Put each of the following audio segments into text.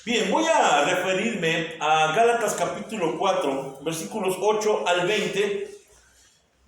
Bien, voy a referirme a Gálatas capítulo 4, versículos 8 al 20,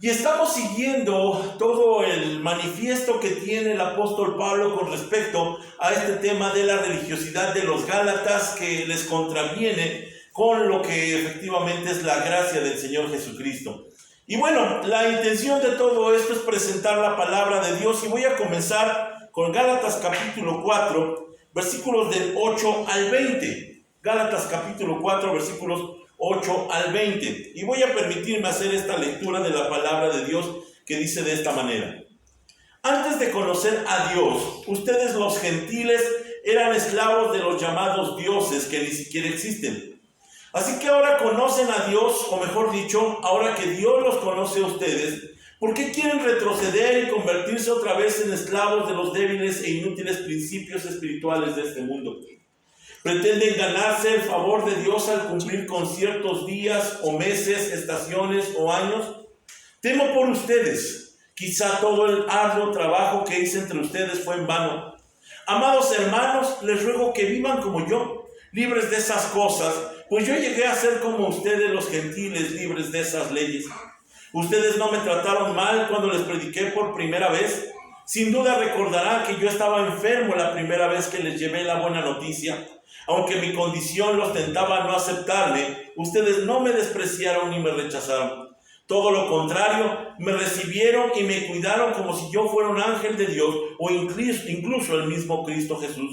y estamos siguiendo todo el manifiesto que tiene el apóstol Pablo con respecto a este tema de la religiosidad de los Gálatas que les contraviene con lo que efectivamente es la gracia del Señor Jesucristo. Y bueno, la intención de todo esto es presentar la palabra de Dios, y voy a comenzar con Gálatas capítulo 4, versículos del 8 al 20. Gálatas capítulo 4, versículos 8 al 20. Y voy a permitirme hacer esta lectura de la palabra de Dios que dice de esta manera. Antes de conocer a Dios, ustedes los gentiles eran esclavos de los llamados dioses que ni siquiera existen. Así que ahora conocen a Dios, o mejor dicho, ahora que Dios los conoce a ustedes, ¿por qué quieren retroceder y convertirse otra vez en esclavos de los débiles e inútiles principios espirituales de este mundo? ¿Pretenden ganarse el favor de Dios al cumplir con ciertos días o meses, estaciones o años? Temo por ustedes. Quizá todo el arduo trabajo que hice entre ustedes fue en vano. Amados hermanos, les ruego que vivan como yo, libres de esas cosas, pues yo llegué a ser como ustedes los gentiles, libres de esas leyes. Ustedes no me trataron mal cuando les prediqué por primera vez. Sin duda recordarán que yo estaba enfermo la primera vez que les llevé la buena noticia. Aunque mi condición los tentaba a no aceptarme, ustedes no me despreciaron ni me rechazaron. Todo lo contrario, me recibieron y me cuidaron como si yo fuera un ángel de Dios o incluso el mismo Cristo Jesús.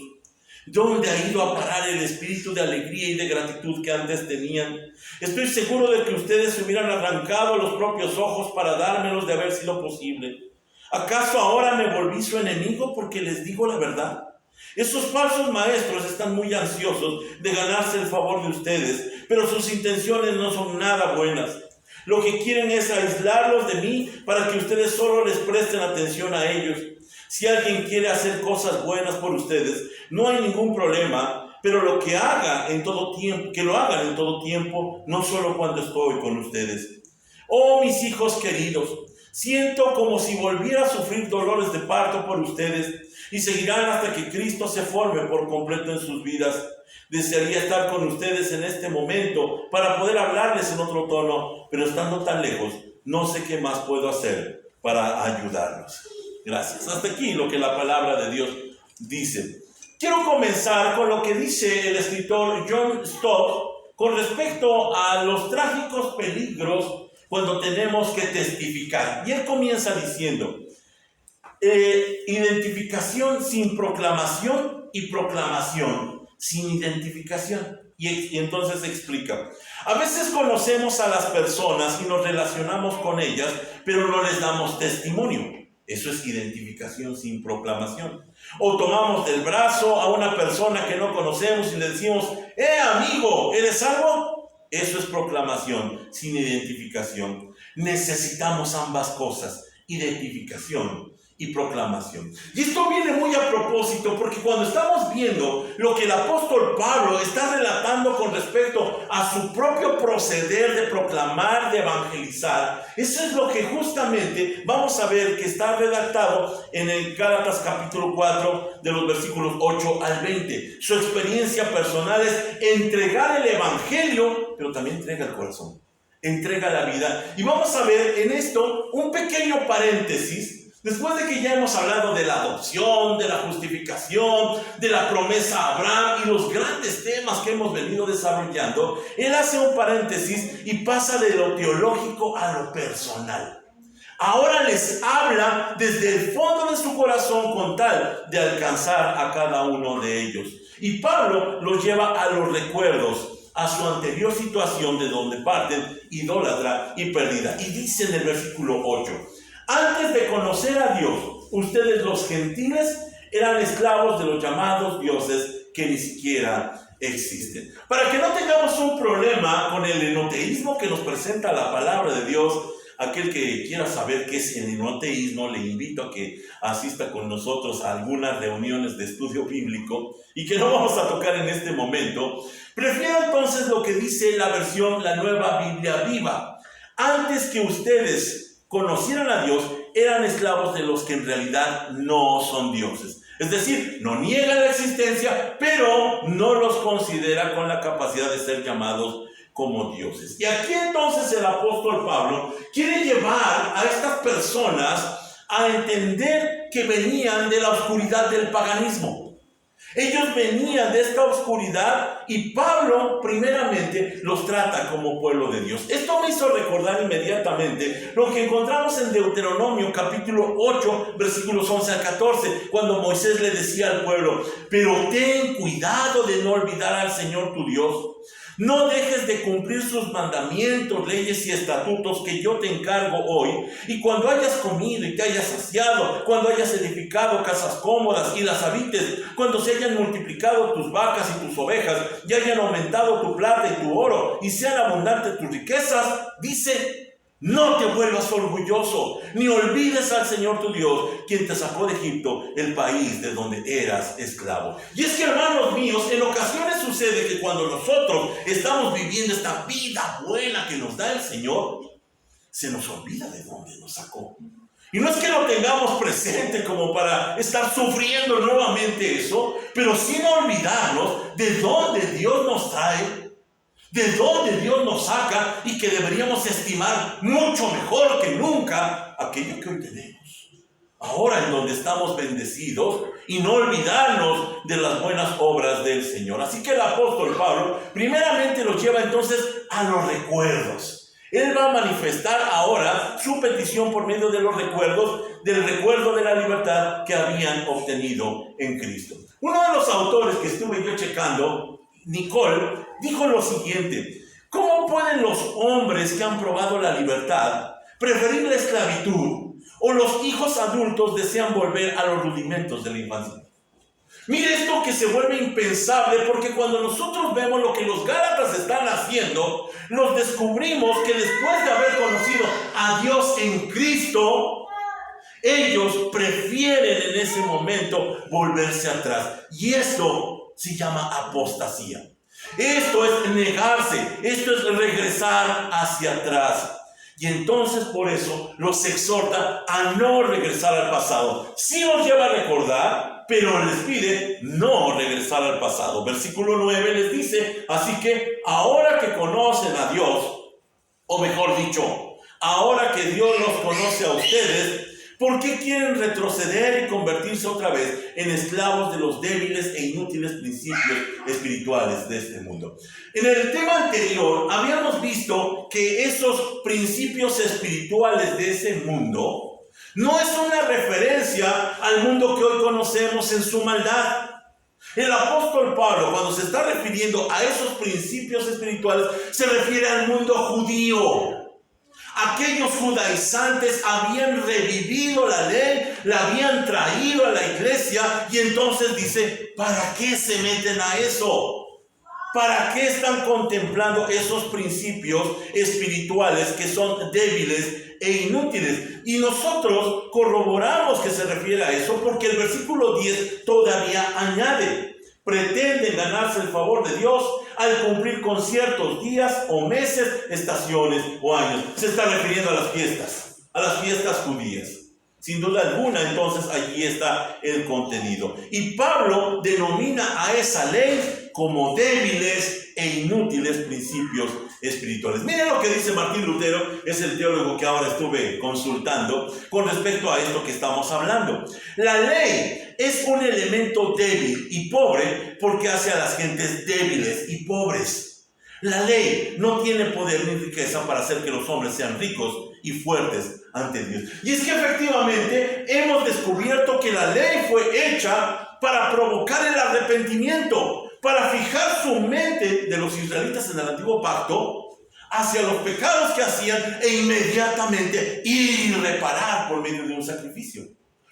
¿Dónde ha ido a parar el espíritu de alegría y de gratitud que antes tenían? Estoy seguro de que ustedes se hubieran arrancado los propios ojos para dármelos de haber sido posible. ¿Acaso ahora me volví su enemigo porque les digo la verdad? Esos falsos maestros están muy ansiosos de ganarse el favor de ustedes, pero sus intenciones no son nada buenas. Lo que quieren es aislarlos de mí para que ustedes solo les presten atención a ellos. Si alguien quiere hacer cosas buenas por ustedes, no hay ningún problema, pero lo que haga en todo tiempo, que lo hagan en todo tiempo, no solo cuando estoy con ustedes. Oh, mis hijos queridos, siento como si volviera a sufrir dolores de parto por ustedes, y seguirán hasta que Cristo se forme por completo en sus vidas. Desearía estar con ustedes en este momento para poder hablarles en otro tono, pero estando tan lejos, no sé qué más puedo hacer para ayudarlos. Gracias. Hasta aquí lo que la palabra de Dios dice. Quiero comenzar con lo que dice el escritor John Stott con respecto a los trágicos peligros cuando tenemos que testificar. Y él comienza diciendo: identificación sin proclamación y proclamación sin identificación. Y entonces explica: a veces conocemos a las personas y nos relacionamos con ellas, pero no les damos testimonio. Eso es identificación sin proclamación. O tomamos del brazo a una persona que no conocemos y le decimos: amigo, ¿eres salvo? Eso es proclamación sin identificación. Necesitamos ambas cosas, identificación y proclamación. Y esto viene muy a propósito, porque cuando estamos viendo lo que el apóstol Pablo está relatando con respecto a su propio proceder de proclamar, de evangelizar, eso es lo que justamente vamos a ver que está redactado en el Gálatas capítulo 4 de los versículos 8 al 20. Su experiencia personal es entregar el evangelio, pero también entrega el corazón, entrega la vida. Y vamos a ver en esto un pequeño paréntesis. Después de que ya hemos hablado de la adopción, de la justificación, de la promesa a Abraham y los grandes temas que hemos venido desarrollando, él hace un paréntesis y pasa de lo teológico a lo personal. Ahora les habla desde el fondo de su corazón con tal de alcanzar a cada uno de ellos. Y Pablo los lleva a los recuerdos, a su anterior situación de donde parten idólatra y perdida. Y dice en el versículo 8: antes de conocer a Dios, ustedes los gentiles eran esclavos de los llamados dioses que ni siquiera existen. Para que no tengamos un problema con el enoteísmo que nos presenta la palabra de Dios, aquel que quiera saber qué es el enoteísmo, le invito a que asista con nosotros a algunas reuniones de estudio bíblico y que no vamos a tocar en este momento. Prefiero entonces lo que dice la Nueva Biblia Viva. Antes que ustedes conocieran a Dios, eran esclavos de los que en realidad no son dioses. Es decir, no niega la existencia, pero no los considera con la capacidad de ser llamados como dioses. Y aquí entonces el apóstol Pablo quiere llevar a estas personas a entender que venían de la oscuridad del paganismo. Ellos venían de esta oscuridad y Pablo primeramente los trata como pueblo de Dios. Esto me hizo recordar inmediatamente lo que encontramos en Deuteronomio capítulo 8 versículos 11 al 14, cuando Moisés le decía al pueblo: pero ten cuidado de no olvidar al Señor tu Dios. No dejes de cumplir sus mandamientos, leyes y estatutos que yo te encargo hoy. Y cuando hayas comido y te hayas saciado, cuando hayas edificado casas cómodas y las habites, cuando se hayan multiplicado tus vacas y tus ovejas, y hayan aumentado tu plata y tu oro, y sean abundantes tus riquezas, dice: no te vuelvas orgulloso, ni olvides al Señor tu Dios, quien te sacó de Egipto, el país de donde eras esclavo. Y es que, hermanos míos, en ocasiones sucede que cuando nosotros estamos viviendo esta vida buena que nos da el Señor, se nos olvida de dónde nos sacó. Y no es que lo tengamos presente como para estar sufriendo nuevamente eso, pero sin olvidarnos de dónde Dios nos trae, de dónde Dios nos saca, y que deberíamos estimar mucho mejor que nunca aquello que hoy tenemos. Ahora en donde estamos bendecidos, y no olvidarnos de las buenas obras del Señor. Así que el apóstol Pablo primeramente los lleva entonces a los recuerdos. Él va a manifestar ahora su petición por medio de los recuerdos, del recuerdo de la libertad que habían obtenido en Cristo. Uno de los autores que estuve yo checando, Nicole, dijo lo siguiente: ¿cómo pueden los hombres que han probado la libertad preferir la esclavitud, o los hijos adultos desean volver a los rudimentos de la infancia? Mire esto que se vuelve impensable, porque cuando nosotros vemos lo que los Gálatas están haciendo, nos descubrimos que después de haber conocido a Dios en Cristo, ellos prefieren en ese momento volverse atrás. Y esto se llama apostasía. Esto es negarse, esto es regresar hacia atrás. Y entonces por eso los exhorta a no regresar al pasado. Sí los lleva a recordar, pero les pide no regresar al pasado. Versículo 9 les dice: así que ahora que conocen a Dios, o mejor dicho, ahora que Dios los conoce a ustedes, ¿por qué quieren retroceder y convertirse otra vez en esclavos de los débiles e inútiles principios espirituales de este mundo? En el tema anterior habíamos visto que esos principios espirituales de ese mundo no es una referencia al mundo que hoy conocemos en su maldad. El apóstol Pablo, cuando se está refiriendo a esos principios espirituales, se refiere al mundo judío. Aquellos judaizantes habían revivido la ley, la habían traído a la iglesia, y entonces dice: ¿para qué se meten a eso? ¿Para qué están contemplando esos principios espirituales que son débiles e inútiles? Y nosotros corroboramos que se refiere a eso, porque el versículo 10 todavía añade: pretenden ganarse el favor de Dios al cumplir con ciertos días o meses, estaciones o años. Se está refiriendo a las fiestas judías. Sin duda alguna, entonces allí está el contenido. Y Pablo denomina a esa ley como débiles e inútiles principios espirituales. Miren lo que dice Martín Lutero, es el teólogo que ahora estuve consultando con respecto a esto que estamos hablando. La ley es un elemento débil y pobre porque hace a las gentes débiles y pobres. La ley no tiene poder ni riqueza para hacer que los hombres sean ricos y fuertes ante Dios. Y es que efectivamente hemos descubierto que la ley fue hecha para provocar el arrepentimiento, para fijar su mente de los israelitas en el antiguo pacto hacia los pecados que hacían, e inmediatamente ir y reparar por medio de un sacrificio.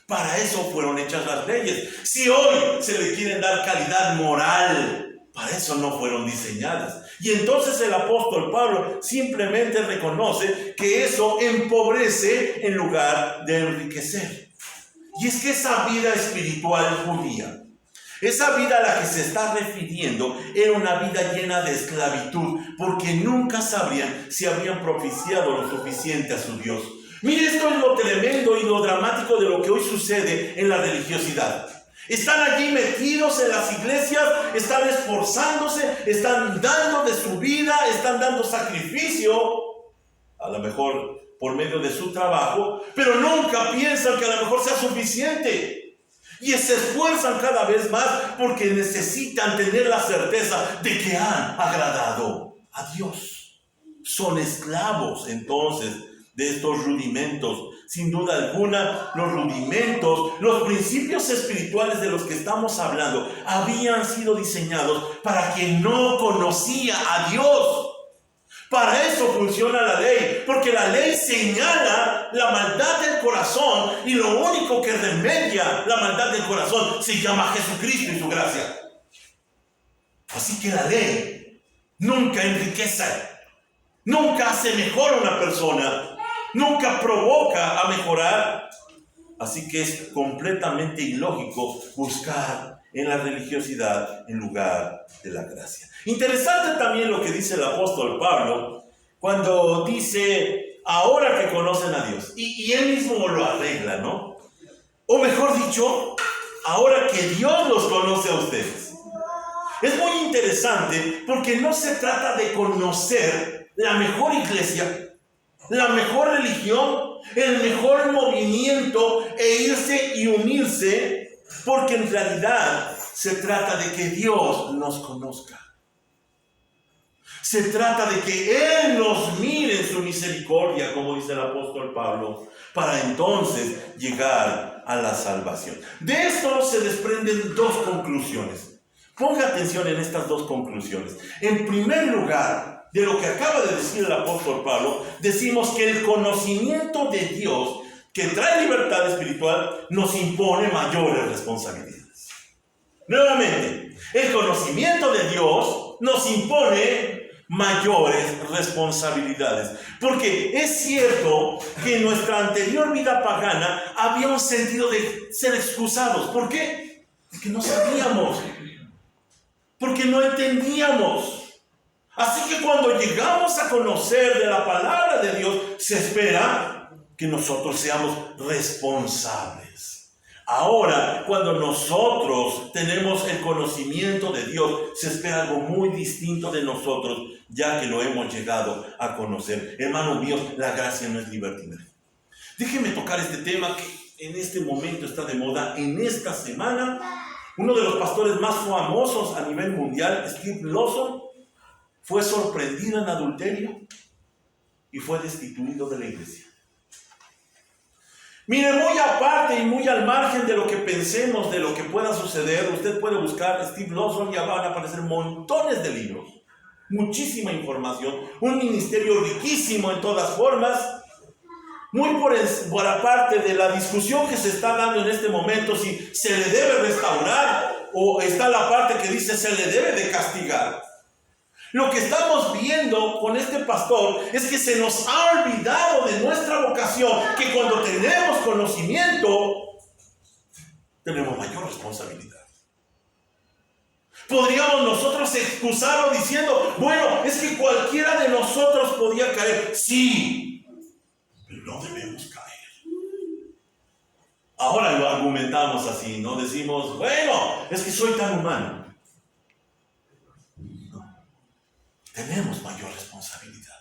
Para eso fueron hechas las leyes. Si hoy se le quieren dar calidad moral, para eso no fueron diseñadas. Y entonces el apóstol Pablo simplemente reconoce que eso empobrece en lugar de enriquecer. Y es que esa vida espiritual judía, esa vida a la que se está refiriendo, era una vida llena de esclavitud, porque nunca sabrían si habían propiciado lo suficiente a su Dios. Mire, esto es lo tremendo y lo dramático de lo que hoy sucede en la religiosidad. Están allí metidos en las iglesias, están esforzándose, están dando de su vida, están dando sacrificio, a lo mejor por medio de su trabajo, pero nunca piensan que a lo mejor sea suficiente. Y se esfuerzan cada vez más porque necesitan tener la certeza de que han agradado a Dios. Son esclavos entonces de estos rudimentos. Sin duda alguna, los rudimentos, los principios espirituales de los que estamos hablando, habían sido diseñados para quien no conocía a Dios. Para eso funciona la ley, porque la ley señala la maldad del corazón y lo único que remedia la maldad del corazón se llama Jesucristo y su gracia. Así que la ley nunca enriquece, nunca hace mejor a una persona, nunca provoca a mejorar. Así que es completamente ilógico buscar en la religiosidad en lugar de la gracia. Interesante también lo que dice el apóstol Pablo cuando dice, ahora que conocen a Dios, y él mismo lo arregla, ¿no? O mejor dicho, ahora que Dios los conoce a ustedes. Es muy interesante porque no se trata de conocer la mejor iglesia, la mejor religión, el mejor movimiento e irse y unirse, porque en realidad se trata de que Dios nos conozca. Se trata de que Él nos mire en su misericordia, como dice el apóstol Pablo, para entonces llegar a la salvación. De esto se desprenden dos conclusiones. Ponga atención en estas dos conclusiones. En primer lugar, de lo que acaba de decir el apóstol Pablo, decimos que el conocimiento de Dios, que trae libertad espiritual, nos impone mayores responsabilidades. Nuevamente, el conocimiento de Dios nos impone mayores responsabilidades. Porque es cierto que en nuestra anterior vida pagana había un sentido de ser excusados. ¿Por qué? Porque no sabíamos. Porque no entendíamos. Así que cuando llegamos a conocer de la palabra de Dios, se espera que nosotros seamos responsables. Ahora, cuando nosotros tenemos el conocimiento de Dios, se espera algo muy distinto de nosotros, ya que lo hemos llegado a conocer. Hermano mío, la gracia no es libertinaje. Déjeme tocar este tema que en este momento está de moda. En esta semana, uno de los pastores más famosos a nivel mundial, Steve Lawson, fue sorprendido en adulterio y fue destituido de la iglesia. Mire, muy aparte y muy al margen de lo que pensemos, de lo que pueda suceder, usted puede buscar Steve Lawson y van a aparecer montones de libros, muchísima información, un ministerio riquísimo en todas formas, muy por aparte de la discusión que se está dando en este momento, si se le debe restaurar o está la parte que dice se le debe de castigar. Lo que estamos viendo con este pastor es que se nos ha olvidado de nuestra vocación, que cuando tenemos conocimiento, tenemos mayor responsabilidad. Podríamos nosotros excusarlo diciendo, bueno, es que cualquiera de nosotros podía caer. Sí, pero no debemos caer. Ahora lo argumentamos así, ¿no? Decimos, bueno, es que soy tan humano. Tenemos mayor responsabilidad.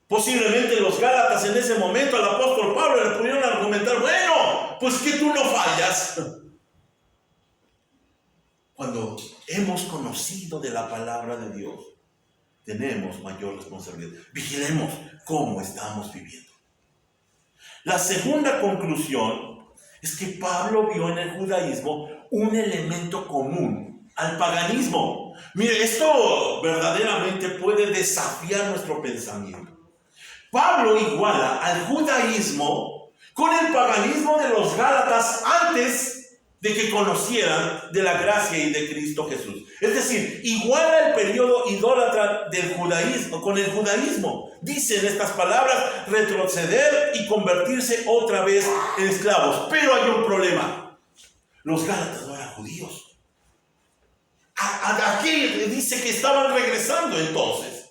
Posiblemente los Gálatas en ese momento al apóstol Pablo le pudieron argumentar, bueno, pues que tú no fallas. Cuando hemos conocido de la palabra de Dios, tenemos mayor responsabilidad. Vigilemos cómo estamos viviendo. La segunda conclusión es que Pablo vio en el judaísmo un elemento común al paganismo. Mire, esto verdaderamente puede desafiar nuestro pensamiento. Pablo iguala al judaísmo con el paganismo de los Gálatas antes de que conocieran de la gracia y de Cristo Jesús. Es decir, iguala el periodo idólatra del judaísmo con el judaísmo. Dicen estas palabras, retroceder y convertirse otra vez en esclavos. Pero hay un problema. Los Gálatas no eran judíos. Aquí dice que estaban regresando entonces.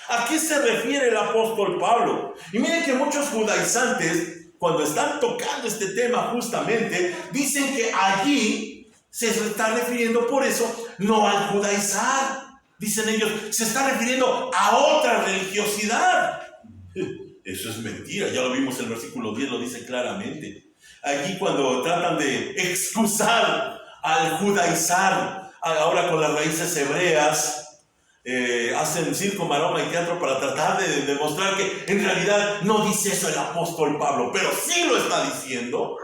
¿A qué se refiere el apóstol Pablo? Y miren que muchos judaizantes cuando están tocando este tema justamente, dicen que allí se está refiriendo por eso no al judaizar. Dicen ellos, se está refiriendo a otra religiosidad. Eso es mentira, ya lo vimos en el versículo 10, lo dice claramente. Allí cuando tratan de excusar al judaizar, ahora con las raíces hebreas, hacen circo, maroma y teatro para tratar de demostrar que en realidad no dice eso el apóstol Pablo, pero sí lo está diciendo.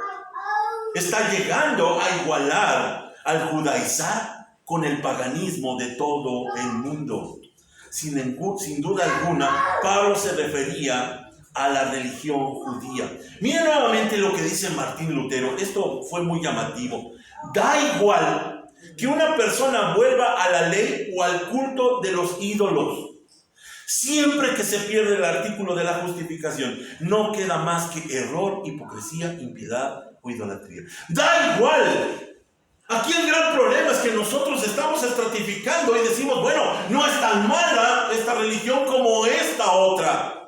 Está llegando a igualar al judaizar con el paganismo de todo el mundo. Sin duda alguna, Pablo se refería a la religión judía. Miren nuevamente lo que dice Martín Lutero. Esto fue muy llamativo. Da igual que una persona vuelva a la ley o al culto de los ídolos. Siempre que se pierde el artículo de la justificación, no queda más que error, hipocresía, impiedad o idolatría. Da igual. Aquí el gran problema es que nosotros estamos estratificando y decimos, bueno, no es tan mala esta religión como esta otra.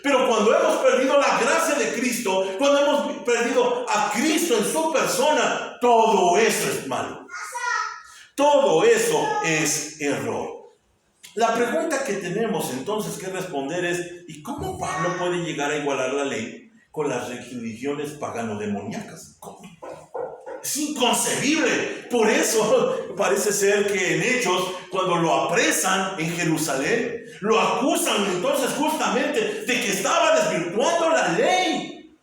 Pero cuando hemos perdido la gracia de Cristo, cuando hemos perdido a Cristo en su persona, todo eso es malo. Todo eso es error. La pregunta que tenemos entonces que responder es, ¿y cómo Pablo puede llegar a igualar la ley con las religiones pagano-demoníacas? ¿Cómo? Es inconcebible. Por eso parece ser que en Hechos, cuando lo apresan en Jerusalén, lo acusan entonces justamente de que estaba desvirtuando la ley.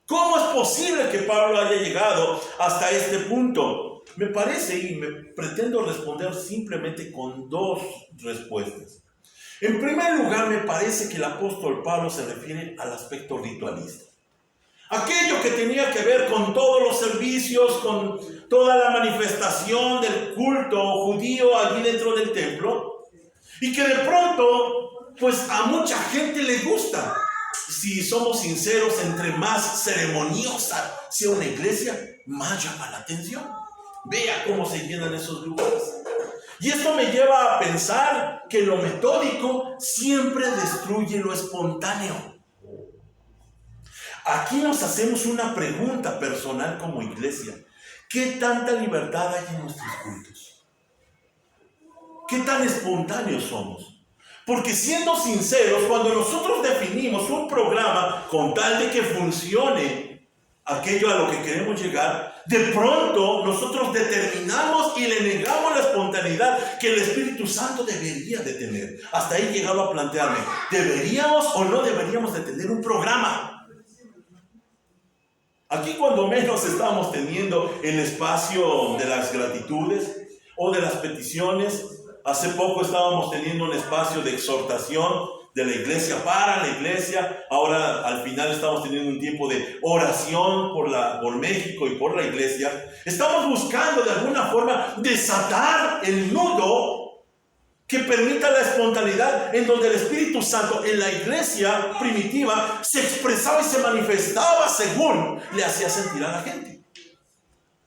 ¿Cómo es posible que Pablo haya llegado hasta este punto? Me parece, y me pretendo responder simplemente con dos respuestas. En primer lugar, me parece que el apóstol Pablo se refiere al aspecto ritualista. Aquello que tenía que ver con todos los servicios, con toda la manifestación del culto judío allí dentro del templo, y que de pronto, pues a mucha gente le gusta. Si somos sinceros, entre más ceremoniosa sea una iglesia, más llama la atención. Vea cómo se llenan esos lugares. Y esto me lleva a pensar que lo metódico siempre destruye lo espontáneo. Aquí nos hacemos una pregunta personal como iglesia. ¿Qué tanta libertad hay en nuestros cultos? ¿Qué tan espontáneos somos? Porque siendo sinceros, cuando nosotros definimos un programa con tal de que funcione aquello a lo que queremos llegar, de pronto nosotros determinamos y le negamos la espontaneidad que el Espíritu Santo debería de tener. Hasta ahí he llegado a plantearme, ¿deberíamos o no deberíamos de tener un programa? Aquí cuando menos estamos teniendo el espacio de las gratitudes o de las peticiones. Hace poco estábamos teniendo un espacio de exhortación de la iglesia para la iglesia. Ahora al final estamos teniendo un tiempo de oración por México y por la iglesia. Estamos buscando de alguna forma desatar el nudo que permita la espontaneidad, en donde el Espíritu Santo en la iglesia primitiva se expresaba y se manifestaba según le hacía sentir a la gente.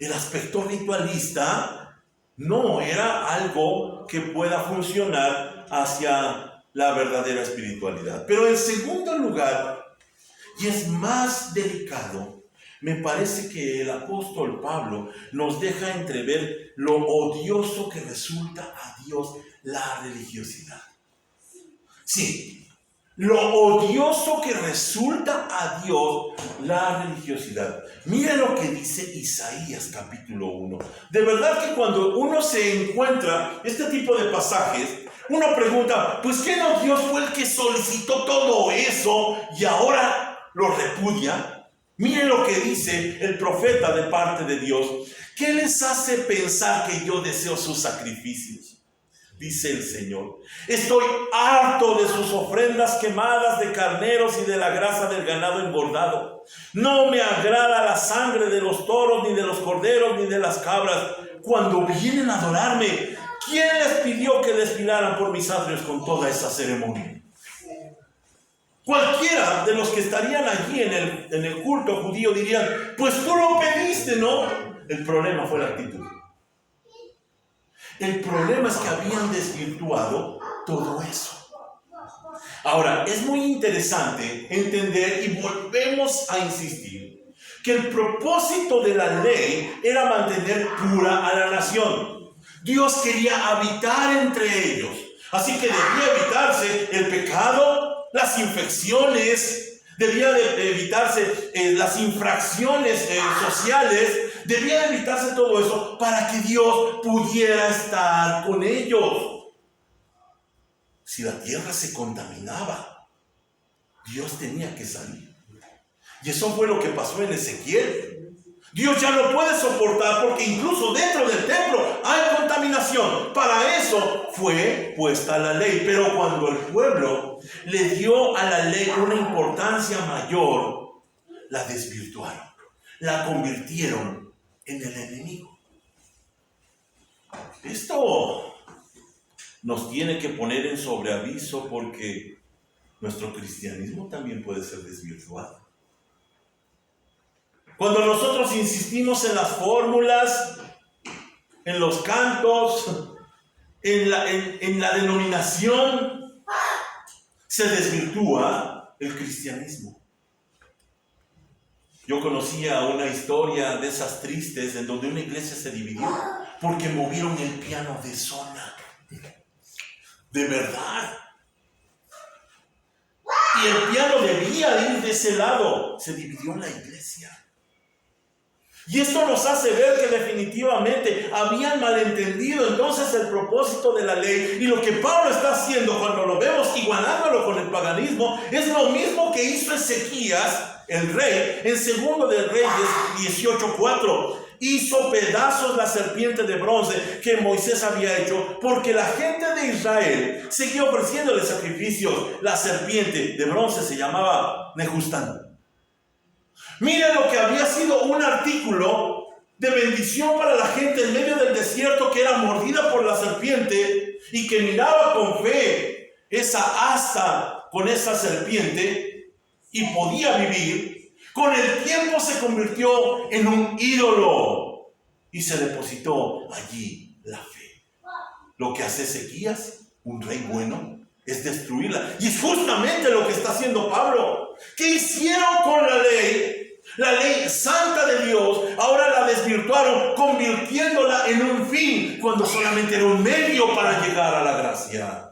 El aspecto ritualista no era algo que pueda funcionar hacia la verdadera espiritualidad. Pero en segundo lugar, y es más delicado, me parece que el apóstol Pablo nos deja entrever lo odioso que resulta a Dios la religiosidad. Sí, lo odioso que resulta a Dios la religiosidad. Mira lo que dice Isaías capítulo 1. De verdad que cuando uno se encuentra este tipo de pasajes, uno pregunta, pues ¿qué no Dios fue el que solicitó todo eso y ahora lo repudia? Miren lo que dice el profeta de parte de Dios. ¿Qué les hace pensar que yo deseo sus sacrificios? Dice el Señor. Estoy harto de sus ofrendas quemadas de carneros y de la grasa del ganado engordado. No me agrada la sangre de los toros, ni de los corderos, ni de las cabras. Cuando vienen a adorarme, ¿quién les pidió que desfilaran por mis atrios con toda esa ceremonia? Cualquiera de los que estarían allí en el culto judío dirían, pues tú lo pediste, ¿no? El problema fue la actitud. El problema es que habían desvirtuado todo eso. Ahora, es muy interesante entender y volvemos a insistir que el propósito de la ley era mantener pura a la nación. Dios quería habitar entre ellos. Así que debía evitarse el pecado, las infecciones, debía de evitarse las infracciones sociales, debía de evitarse todo eso para que Dios pudiera estar con ellos. Si la tierra se contaminaba, Dios tenía que salir. Y eso fue lo que pasó en Ezequiel. Dios ya no puede soportar porque incluso dentro del templo hay contaminación. Para eso fue puesta la ley. Pero cuando el pueblo le dio a la ley una importancia mayor, la desvirtuaron, la convirtieron en el enemigo. Esto nos tiene que poner en sobreaviso porque nuestro cristianismo también puede ser desvirtuado. Cuando nosotros insistimos en las fórmulas, en los cantos, en la denominación, se desvirtúa el cristianismo. Yo conocía una historia de esas tristes en donde una iglesia se dividió porque movieron el piano de zona. De verdad. Y el piano debía ir de ese lado. Se dividió la iglesia. Y esto nos hace ver que definitivamente habían malentendido entonces el propósito de la ley. Y lo que Pablo está haciendo cuando lo vemos igualándolo con el paganismo es lo mismo que hizo Ezequías, el rey, en 2 de Reyes 18:4. Hizo pedazos la serpiente de bronce que Moisés había hecho porque la gente de Israel seguía ofreciéndole sacrificios. La serpiente de bronce se llamaba Nehustán. Miren lo que había sido un artículo de bendición para la gente en medio del desierto, que era mordida por la serpiente y que miraba con fe esa asta con esa serpiente y podía vivir. Con el tiempo se convirtió en un ídolo y se depositó allí la fe. Lo que hace Ezequías, un rey bueno, es destruirla. Y es justamente lo que está haciendo Pablo. ¿Qué hicieron con la ley? La ley santa de Dios, ahora la desvirtuaron, convirtiéndola en un fin, cuando solamente era un medio para llegar a la gracia.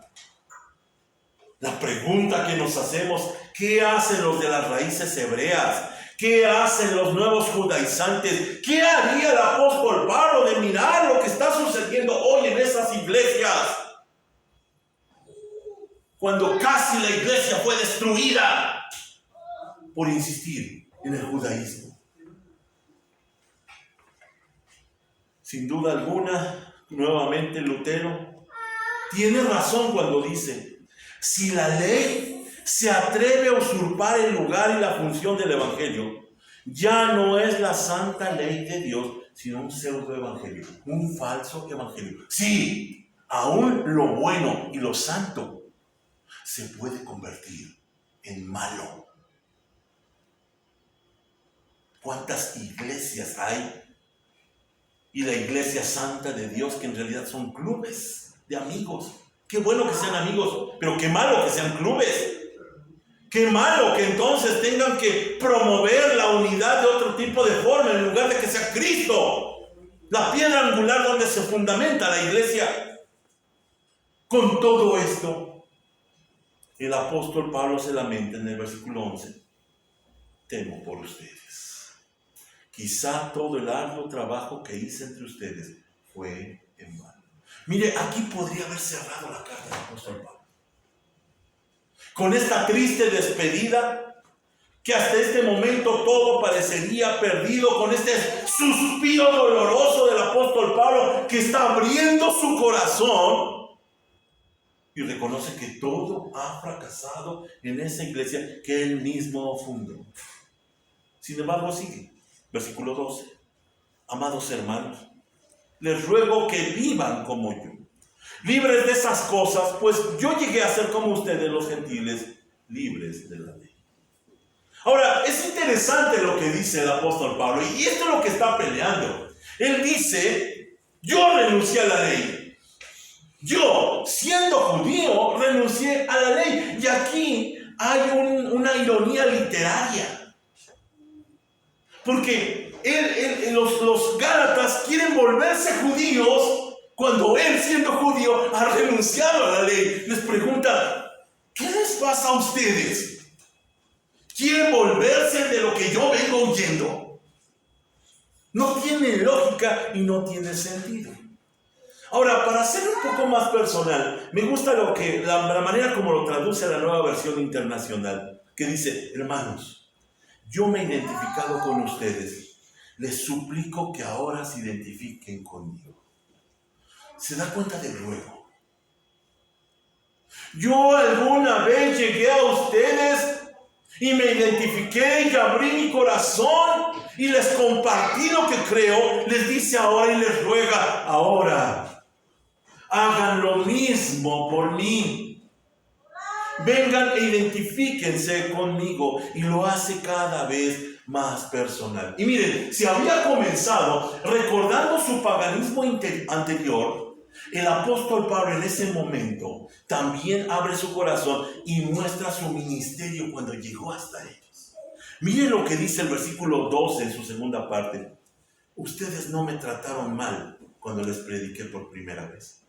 La pregunta que nos hacemos: ¿qué hacen los de las raíces hebreas? ¿Qué hacen los nuevos judaizantes? ¿Qué haría el apóstol Pablo de mirar lo que está sucediendo hoy en esas iglesias? Cuando casi la iglesia fue destruida por insistir en el judaísmo. Sin duda alguna, nuevamente Lutero tiene razón cuando dice: si la ley se atreve a usurpar el lugar y la función del evangelio, ya no es la santa ley de Dios, sino un pseudo evangelio, un falso evangelio. Sí, aún lo bueno y lo santo se puede convertir en malo. ¿Cuántas iglesias hay? Y la iglesia santa de Dios, que en realidad son clubes de amigos. Qué bueno que sean amigos, pero qué malo que sean clubes. Qué malo que entonces tengan que promover la unidad de otro tipo de forma, en lugar de que sea Cristo la piedra angular donde se fundamenta la iglesia. Con todo esto, el apóstol Pablo se lamenta en el versículo 11: temo por ustedes. Quizá todo el arduo trabajo que hice entre ustedes fue en vano. Mire, aquí podría haber cerrado la carta del apóstol Pablo con esta triste despedida, que hasta este momento todo parecería perdido, con este suspiro doloroso del apóstol Pablo, que está abriendo su corazón y reconoce que todo ha fracasado en esa iglesia que él mismo fundó. Sin embargo, sigue. Versículo 12. Amados hermanos, les ruego que vivan como yo, libres de esas cosas, pues yo llegué a ser como ustedes los gentiles, libres de la ley. Ahora, es interesante lo que dice el apóstol Pablo, y esto es lo que está peleando. Él dice: yo renuncié a la ley. Yo, siendo judío, renuncié a la ley. Y aquí hay una ironía literaria. Porque los Gálatas quieren volverse judíos cuando él, siendo judío, ha renunciado a la ley. Les pregunta, ¿qué les pasa a ustedes? ¿Quieren volverse de lo que yo vengo huyendo? No tiene lógica y no tiene sentido. Ahora, para ser un poco más personal, me gusta la manera como lo traduce la Nueva Versión Internacional, que dice: hermanos, yo me he identificado con ustedes. Les suplico que ahora se identifiquen conmigo. ¿Se da cuenta del ruego? Yo alguna vez llegué a ustedes y me identifiqué y abrí mi corazón y les compartí lo que creo. Les dice ahora y les ruega: ahora hagan lo mismo por mí. Vengan e identifíquense conmigo. Y lo hace cada vez más personal. Y miren, si había comenzado recordando su paganismo anterior, el apóstol Pablo en ese momento también abre su corazón y muestra su ministerio cuando llegó hasta ellos. Miren lo que dice el versículo 12 en su segunda parte: ustedes no me trataron mal cuando les prediqué por primera vez.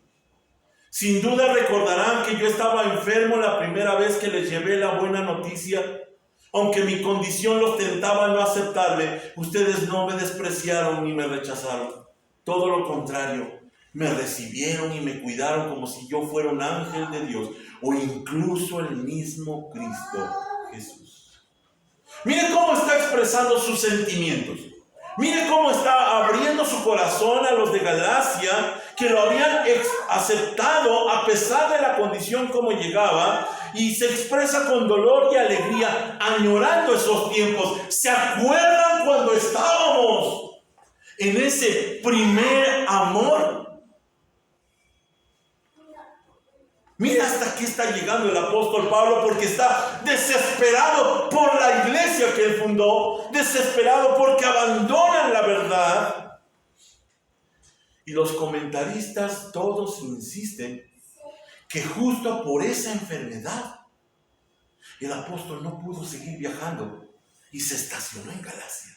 Sin duda recordarán que yo estaba enfermo la primera vez que les llevé la buena noticia. Aunque mi condición los tentaba a no aceptarme, ustedes no me despreciaron ni me rechazaron. Todo lo contrario, me recibieron y me cuidaron como si yo fuera un ángel de Dios, o incluso el mismo Cristo Jesús. Mire cómo está expresando sus sentimientos. Mire cómo está abriendo su corazón a los de Galacia, que lo habían aceptado a pesar de la condición como llegaba, y se expresa con dolor y alegría, añorando esos tiempos. ¿Se acuerdan cuando estábamos en ese primer amor? Mira hasta aquí está llegando el apóstol Pablo, porque está desesperado por la iglesia que él fundó, desesperado porque abandonan la verdad. Y los comentaristas todos insisten que justo por esa enfermedad el apóstol no pudo seguir viajando y se estacionó en Galacia.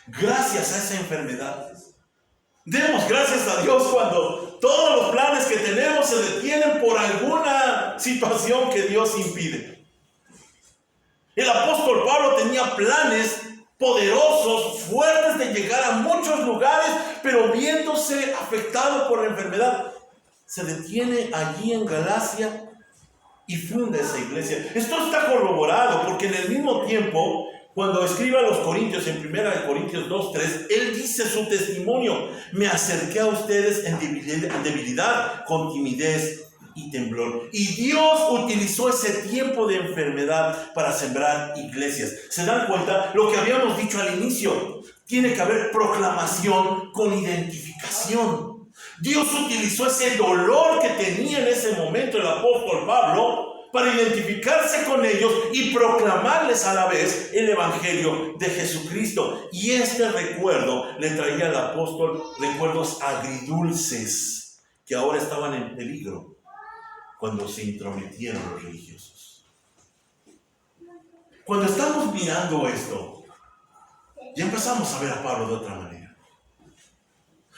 Gracias a esa enfermedad. Demos gracias a Dios cuando todos los planes que tenemos se detienen por alguna situación que Dios impide. El apóstol Pablo tenía planes poderosos, fuertes, de llegar a muchos lugares, pero viéndose afectado por la enfermedad, se detiene allí en Galacia y funda esa iglesia. Esto está corroborado porque en el mismo tiempo, cuando escribe a los Corintios, en 1 Corintios 2:3, él dice su testimonio: me acerqué a ustedes en debilidad, con timidez y temblor. Y Dios utilizó ese tiempo de enfermedad para sembrar iglesias. ¿Se dan cuenta? Lo que habíamos dicho al inicio: tiene que haber proclamación con identificación. Dios utilizó ese dolor que tenía en ese momento el apóstol Pablo para identificarse con ellos y proclamarles a la vez el evangelio de Jesucristo. Y este recuerdo le traía al apóstol recuerdos agridulces que ahora estaban en peligro cuando se intrometieron los religiosos. Cuando estamos mirando esto, ya empezamos a ver a Pablo de otra manera.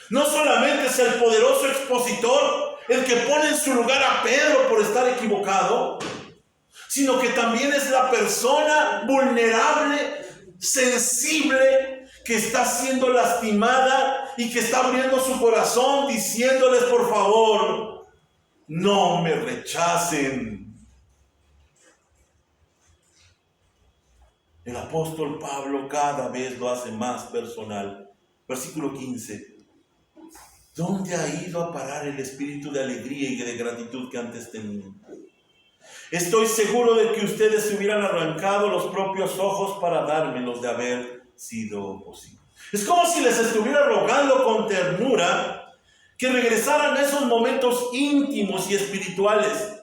No solamente es el poderoso expositor el que pone en su lugar a Pedro por estar equivocado, sino que también es la persona vulnerable, sensible, que está siendo lastimada y que está abriendo su corazón diciéndoles: por favor, no me rechacen. El apóstol Pablo cada vez lo hace más personal. Versículo 15. ¿Dónde ha ido a parar el espíritu de alegría y de gratitud que antes tenían? Estoy seguro de que ustedes se hubieran arrancado los propios ojos para dármelos de haber sido posible. Es como si les estuviera rogando con ternura que regresaran a esos momentos íntimos y espirituales.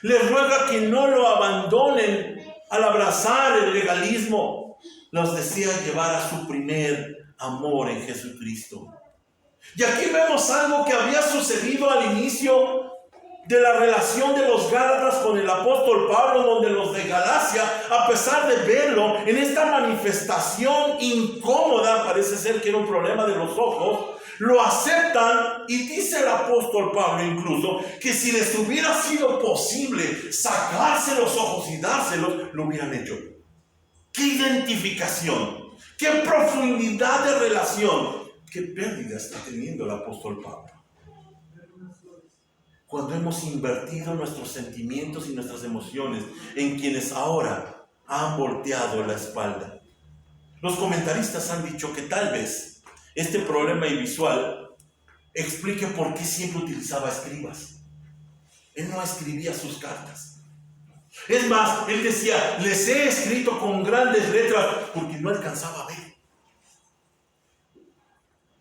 Les ruega que no lo abandonen al abrazar el legalismo. Los desea llevar a su primer amor en Jesucristo. Y aquí vemos algo que había sucedido al inicio de la relación de los Gálatas con el apóstol Pablo, donde los de Galacia, a pesar de verlo en esta manifestación incómoda, parece ser que era un problema de los ojos, lo aceptan, y dice el apóstol Pablo incluso que si les hubiera sido posible sacarse los ojos y dárselos, lo hubieran hecho. ¡Qué identificación! ¡Qué profundidad de relación! ¡Qué pérdida está teniendo el apóstol Pablo! Cuando hemos invertido nuestros sentimientos y nuestras emociones en quienes ahora han volteado la espalda. Los comentaristas han dicho que tal vez este problema visual explique por qué siempre utilizaba escribas. Él no escribía sus cartas. Es más, él decía, les he escrito con grandes letras porque no alcanzaba a ver.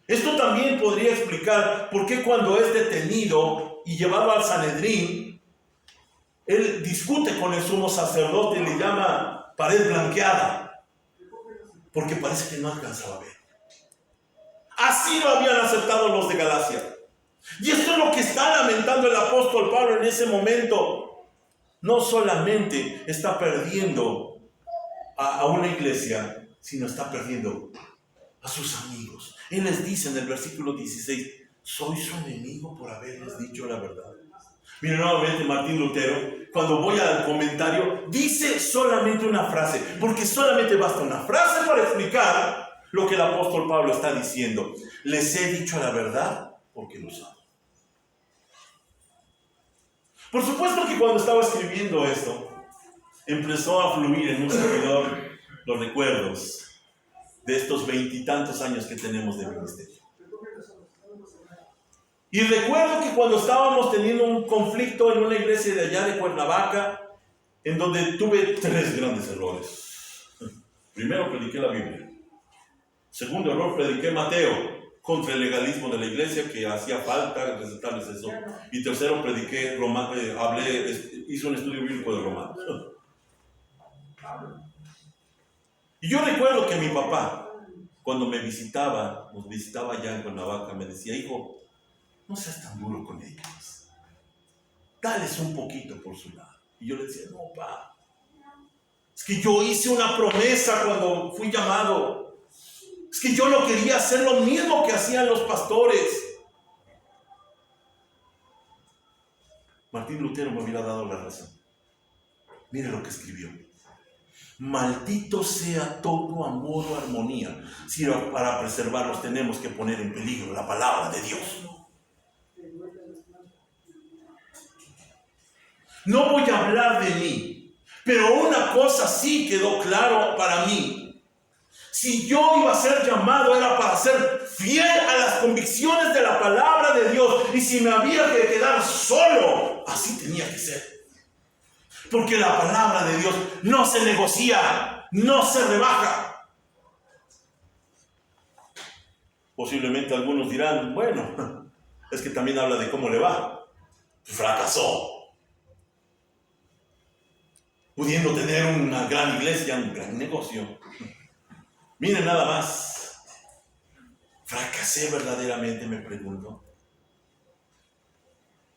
Esto también podría explicar por qué cuando es detenido y llevado al Sanedrín, él discute con el sumo sacerdote y le llama pared blanqueada, porque parece que no alcanzaba a ver. Así lo habían aceptado los de Galacia. Y esto es lo que está lamentando el apóstol Pablo en ese momento. No solamente está perdiendo a una iglesia, sino está perdiendo a sus amigos. Él les dice en el versículo 16, soy su enemigo por haberles dicho la verdad. Miren nuevamente Martín Lutero, cuando voy al comentario, dice solamente una frase, porque solamente basta una frase para explicar lo que el apóstol Pablo está diciendo. Les he dicho la verdad porque lo saben. Por supuesto que cuando estaba escribiendo esto, empezó a fluir en un servidor los recuerdos de estos 20 y tantos años que tenemos de ministerio. Y recuerdo que cuando estábamos teniendo un conflicto en una iglesia de allá de Cuernavaca, en donde tuve 3 grandes errores. Primero, prediqué la Biblia. Segundo error, prediqué Mateo contra el legalismo de la iglesia, que hacía falta recetarles eso. Y tercero, prediqué, hice un estudio bíblico de Romanos. Y yo recuerdo que mi papá, cuando nos visitaba allá en Cuernavaca, me decía, hijo, no seas tan duro con ellos. Dales un poquito por su lado. Y yo le decía, no, papá. Es que yo hice una promesa cuando fui llamado. Es que yo no quería hacer lo mismo que hacían los pastores. Martín Lutero me hubiera dado la razón. Mire lo que escribió. Maldito sea todo amor o armonía, si para preservarlos tenemos que poner en peligro la palabra de Dios. No voy a hablar de mí, pero una cosa sí quedó claro para mí. Si yo iba a ser llamado era para ser fiel a las convicciones de la palabra de Dios, y si me había que quedar solo, así tenía que ser. Porque la palabra de Dios no se negocia, no se rebaja. Posiblemente algunos dirán, bueno, es que también habla de cómo le va. Fracasó. Pudiendo tener una gran iglesia, un gran negocio. Miren nada más. ¿Fracasé verdaderamente? Me pregunto.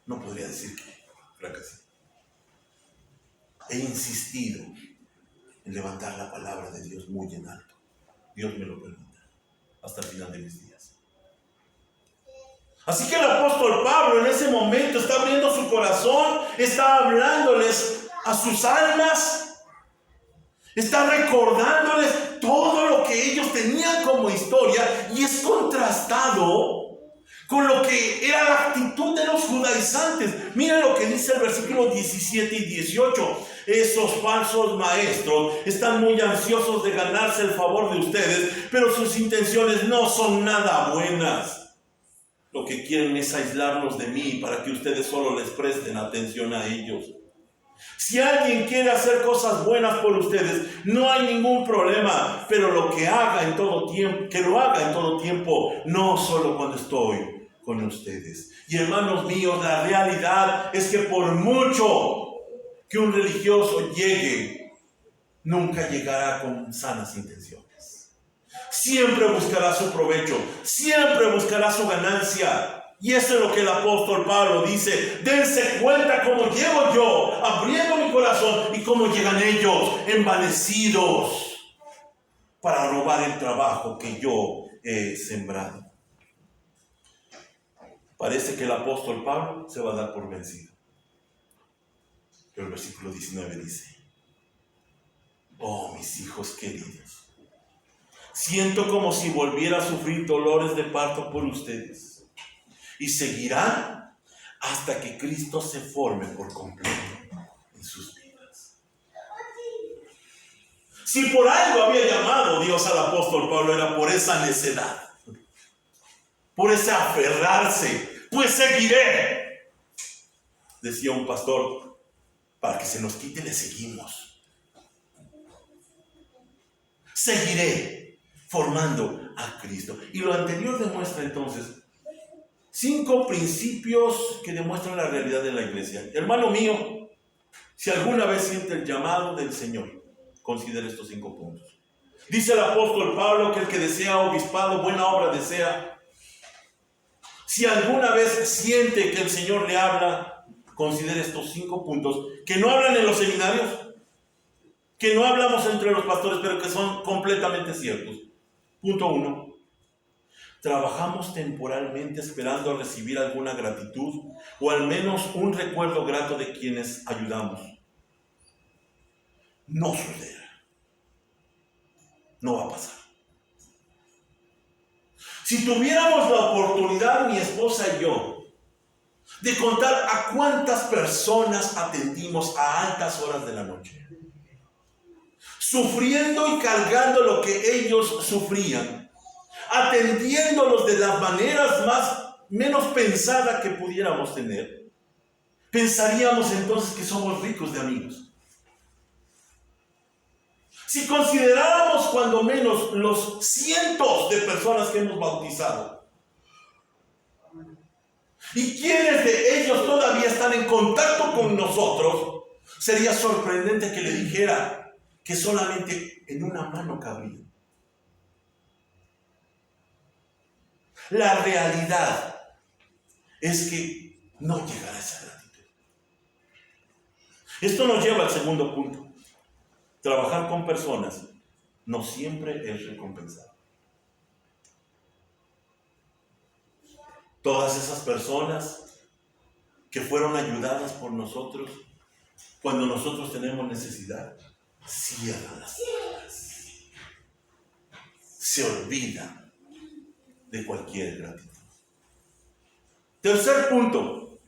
No podría decir que fracasé. He insistido en levantar la palabra de Dios muy en alto. Dios me lo permita. Hasta el final de mis días. Así que el apóstol Pablo en ese momento está abriendo su corazón, está hablándoles a sus almas, está recordándoles todo lo que ellos tenían como historia, y es contrastado con lo que era la actitud de los judaizantes. Miren lo que dice el versículo 17 y 18. Esos falsos maestros están muy ansiosos de ganarse el favor de ustedes, pero sus intenciones no son nada buenas. Lo que quieren es aislarlos de mí para que ustedes solo les presten atención a ellos. Si alguien quiere hacer cosas buenas por ustedes, no hay ningún problema, pero lo que haga en todo tiempo, que lo haga en todo tiempo, no solo cuando estoy con ustedes. Y hermanos míos, la realidad es que por mucho que un religioso llegue, nunca llegará con sanas intenciones. siempre buscará su provecho, siempre buscará su ganancia. Y eso es lo que el apóstol Pablo dice: dense cuenta cómo llego yo, abriendo mi corazón, y cómo llegan ellos, envanecidos, para robar el trabajo que yo he sembrado. Parece que el apóstol Pablo se va a dar por vencido. Pero el versículo 19 dice: oh, mis hijos queridos, siento como si volviera a sufrir dolores de parto por ustedes. Y seguirán hasta que Cristo se forme por completo en sus vidas. Si por algo había llamado Dios al apóstol Pablo, era por esa necedad, por ese aferrarse. Pues seguiré, decía un pastor, para que se nos quite le seguimos. Seguiré formando a Cristo. Y lo anterior demuestra entonces 5 principios que demuestran la realidad de la iglesia. Hermano mío, si alguna vez siente el llamado del Señor, considere estos 5 puntos. Dice el apóstol Pablo que el que desea obispado, buena obra desea. Si alguna vez siente que el Señor le habla, considere estos 5 puntos que no hablan en los seminarios, que no hablamos entre los pastores, pero que son completamente ciertos. Punto 1. Trabajamos temporalmente esperando a recibir alguna gratitud o al menos un recuerdo grato de quienes ayudamos. No sucederá. No va a pasar. Si tuviéramos la oportunidad, mi esposa y yo, de contar a cuántas personas atendimos a altas horas de la noche, sufriendo y cargando lo que ellos sufrían, atendiéndolos de las maneras menos pensadas que pudiéramos tener, pensaríamos entonces que somos ricos de amigos. Si consideráramos cuando menos los cientos de personas que hemos bautizado, y quienes de ellos todavía están en contacto con nosotros, sería sorprendente que le dijera que solamente en una mano cabría. La realidad es que no llegará a esa gratitud. Esto nos lleva al segundo punto. Trabajar con personas no siempre es recompensado. Todas esas personas que fueron ayudadas por nosotros, cuando nosotros tenemos necesidad, cierran las puertas. Se olvidan de cualquier gratitud. Tercer punto.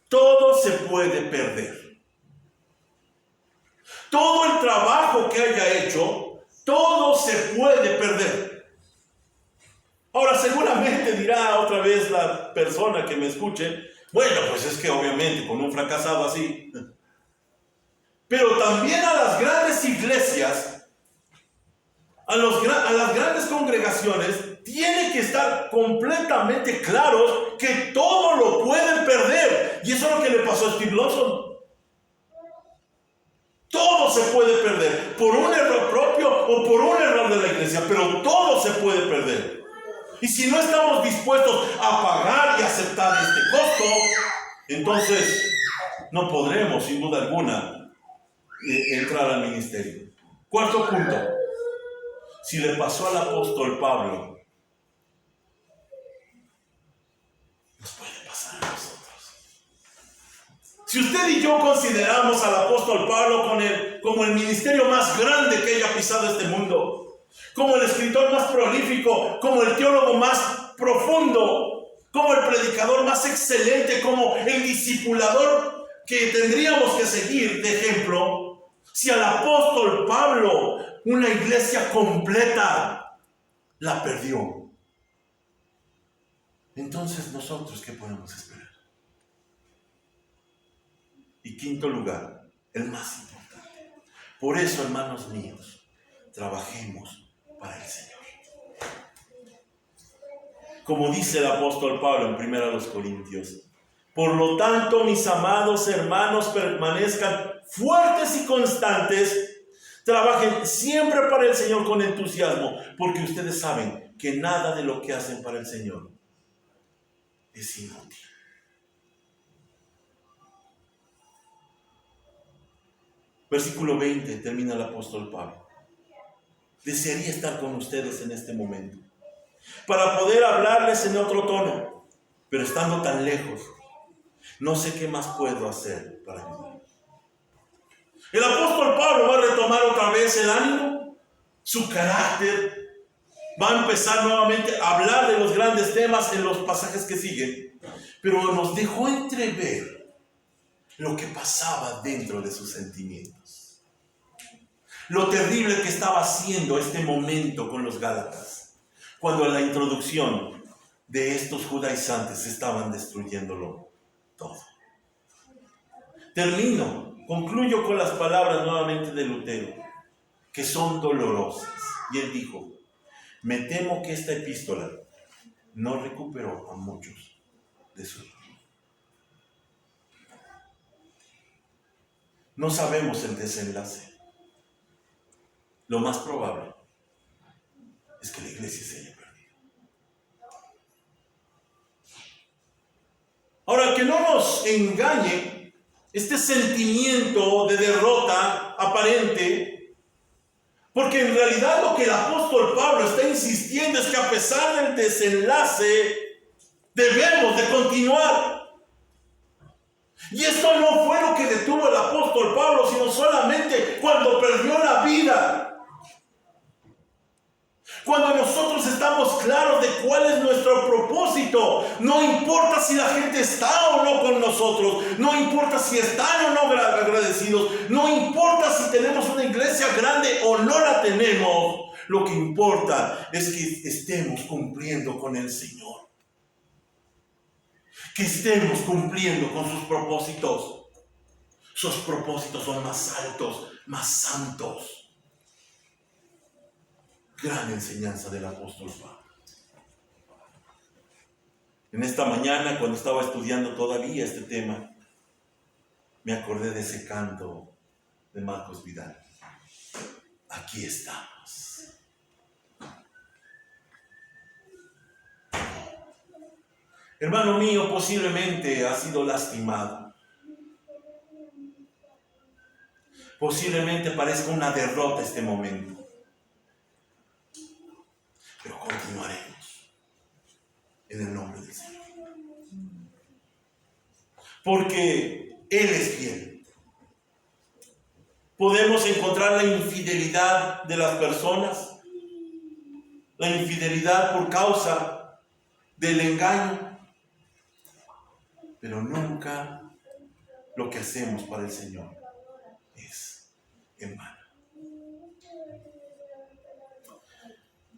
Todo se puede perder. Todo el trabajo que haya hecho, todo se puede perder. Ahora seguramente dirá otra vez la persona que me escuche: bueno, pues es que obviamente con un fracasado así. Pero también a las grandes iglesias, a las grandes congregaciones, tiene que estar completamente claros que todo lo pueden perder. Y eso es lo que le pasó a Steve Lawson. Todo se puede perder, por un error propio o por un error de la iglesia, pero todo se puede perder. Y si no estamos dispuestos a pagar y aceptar este costo, entonces no podremos, sin duda alguna, entrar al ministerio. Cuarto punto. Si le pasó al apóstol Pablo, nos puede pasar a nosotros. Si usted y yo consideramos al apóstol Pablo como el ministerio más grande que haya pisado este mundo, como el escritor más prolífico, como el teólogo más profundo, como el predicador más excelente, como el discipulador que tendríamos que seguir de ejemplo, si al apóstol Pablo una iglesia completa la perdió, entonces nosotros, ¿qué podemos esperar? Y quinto lugar, el más importante. Por eso, hermanos míos, trabajemos para el Señor. Como dice el apóstol Pablo en 1 Corintios: por lo tanto, mis amados hermanos, permanezcan fuertes y constantes, Trabajen siempre para el Señor con entusiasmo, porque ustedes saben que nada de lo que hacen para el Señor es inútil. Versículo 20, termina el apóstol Pablo. Desearía estar con ustedes en este momento, para poder hablarles en otro tono, pero estando tan lejos, no sé qué más puedo hacer para ayudar. El apóstol Pablo va a retomar otra vez el ánimo, su carácter, va a empezar nuevamente a hablar de los grandes temas en los pasajes que siguen, pero nos dejó entrever lo que pasaba dentro de sus sentimientos. Lo terrible que estaba haciendo este momento con los Gálatas, cuando en la introducción de estos judaizantes estaban destruyéndolo todo. Concluyo con las palabras nuevamente de Lutero, que son dolorosas. Y él dijo: me temo que esta epístola no recuperó a muchos de su dolor. No sabemos el desenlace. Lo más probable es que la iglesia se haya perdido. Ahora, que no nos engañe este sentimiento de derrota aparente, porque en realidad lo que el apóstol Pablo está insistiendo es que a pesar del desenlace, debemos de continuar. Y esto no fue lo que detuvo el apóstol Pablo, sino solamente cuando perdió la vida. Cuando nosotros estamos claros de cuál es nuestro propósito, no importa si la gente está o no con nosotros, no importa si están o no agradecidos, no importa si tenemos una iglesia grande o no la tenemos, lo que importa es que estemos cumpliendo con el Señor, que estemos cumpliendo con sus propósitos. Sus propósitos son más altos, más santos. Gran enseñanza del apóstol Pablo. En esta mañana, cuando estaba estudiando todavía este tema, me acordé de ese canto de Marcos Vidal. Aquí estamos. Hermano mío, posiblemente has sido lastimado. Posiblemente parezca una derrota este momento. Pero continuaremos en el nombre del Señor. Porque Él es fiel. Podemos encontrar la infidelidad de las personas, la infidelidad por causa del engaño, pero nunca lo que hacemos para el Señor es en vano.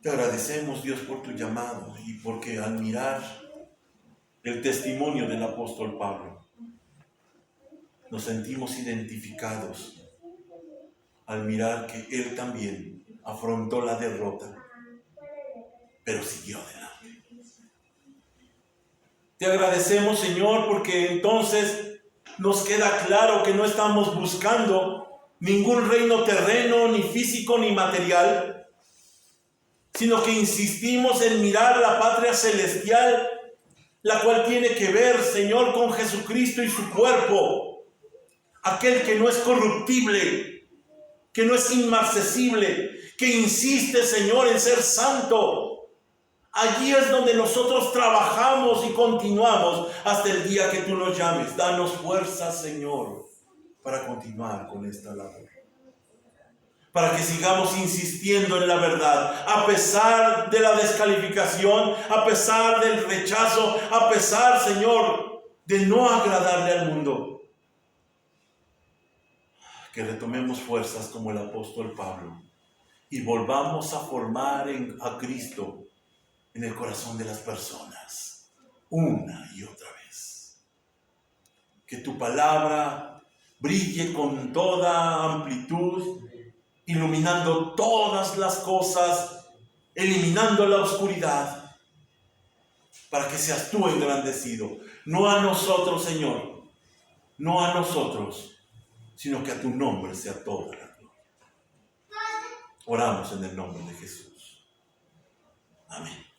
Te agradecemos, Dios, por tu llamado y porque al mirar el testimonio del apóstol Pablo, nos sentimos identificados al mirar que él también afrontó la derrota, pero siguió adelante. Te agradecemos, Señor, porque entonces nos queda claro que no estamos buscando ningún reino terreno, ni físico, ni material, sino que insistimos en mirar la patria celestial, la cual tiene que ver, Señor, con Jesucristo y su cuerpo, aquel que no es corruptible, que no es inmarcesible, que insiste, Señor, en ser santo. Allí es donde nosotros trabajamos y continuamos hasta el día que tú nos llames. Danos fuerza, Señor, para continuar con esta labor. Para que sigamos insistiendo en la verdad, a pesar de la descalificación, a pesar del rechazo, a pesar, Señor, de no agradarle al mundo. Que retomemos fuerzas como el apóstol Pablo y volvamos a formar a Cristo en el corazón de las personas, una y otra vez. Que tu palabra brille con toda amplitud, iluminando todas las cosas, eliminando la oscuridad, para que seas tú engrandecido, no a nosotros, Señor, no a nosotros, sino que a tu nombre sea toda la gloria. Oramos en el nombre de Jesús. Amén.